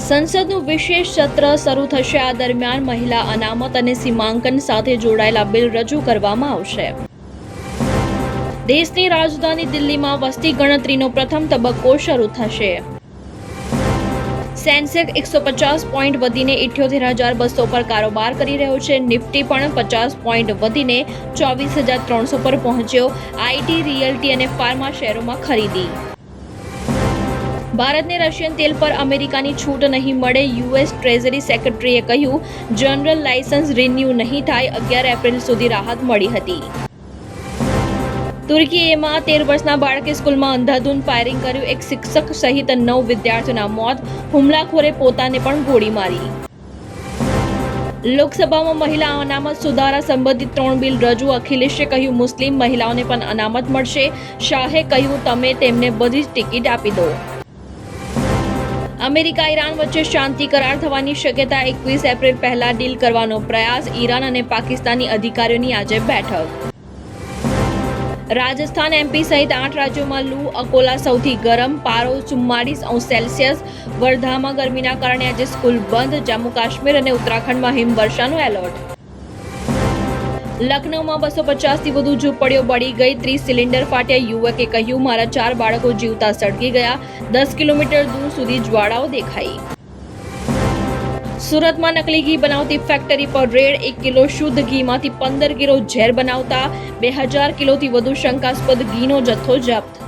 સંસદનું વિશેષ સત્ર શરૂ થશે. આ દરમિયાન મહિલા અનામત અને સીમાંકન સાથે જોડાયેલા બિલ રજૂ કરવામાં આવશે. દેશની રાજધાની દિલ્હીમાં વસ્તી ગણતરીનો પ્રથમ તબક્કો શરૂ થશે. સેન્સેક્સ 150 પોઈન્ટ વધીને 78,200 પર કારોબાર કરી રહ્યો છે. નિફ્ટી પણ 50 પોઈન્ટ વધીને 24,300 પર પહોંચ્યો. આઈટી, રિયલ્ટી અને ફાર્મા શેરોમાં ખરીદી. ભારતને રશિયન તેલ પર અમેરિકાની છૂટ નહીં મળે. યુએસ ટ્રેઝરી સેક્રેટરીએ કહ્યું, જનરલ લાયસન્સ રિન્યુ નહીં થાય. 11 એપ્રિલ સુધી રાહત મળી હતી. તુર્કીમાં 13 વર્ષના બાળકે સ્કૂલમાં અંધાધૂંધ ફાયરિંગ કર્યું. એક શિક્ષક સહિત 9 વિદ્યાર્થીઓના મોત. હુમલાખોરે પોતાને પણ ગોળી મારી. લોકસભામાં મહિલા અનામત સુધારા સંબંધિત 3 બિલ રજૂ. અખિલેશે કહ્યું, મુસ્લિમ મહિલાઓને પણ અનામત મળશે. શાહે કહ્યું, તમે તેમને બધી જ ટિકિટ આપી દો. અમેરિકા ઈરાન વચ્ચે શાંતિ કરાર થવાની શક્યતા. 21 એપ્રિલ પહેલા ડીલ કરવાનો પ્રયાસ. ઈરાન અને પાકિસ્તાની અધિકારીઓની આજે બેઠક. રાજસ્થાન, એમપી સહિત 8 રાજ્યોમાં લૂ. અકોલા સૌથી ગરમ, પારો 44°C. વર્ધામાં ગરમીના કારણે આજે સ્કૂલ બંધ. જમ્મુ કાશ્મીર અને ઉત્તરાખંડમાં હિમવર્ષાનું એલર્ટ. લખનૌમાં 250થી વધુ ઝૂંપડીઓ બળી ગઈ. 30 સિલિન્ડર ફાટ્યા. યુવકે કહ્યું, મારા 4 બાળકો જીવતા સળગી ગયા. 10 કિલોમીટર દૂર સુધી જ્વાળાઓ દેખાઈ. સુરતમાં નકલી ઘી બનાવતી ફેક્ટરી પર રેડ. 1 કિલો શુદ્ધ ઘીમાંથી 15 કિલો ઝેર બનાવતા 2000 કિલોથી વધુ શંકાસ્પદ ઘીનો જથ્થો જપ્ત.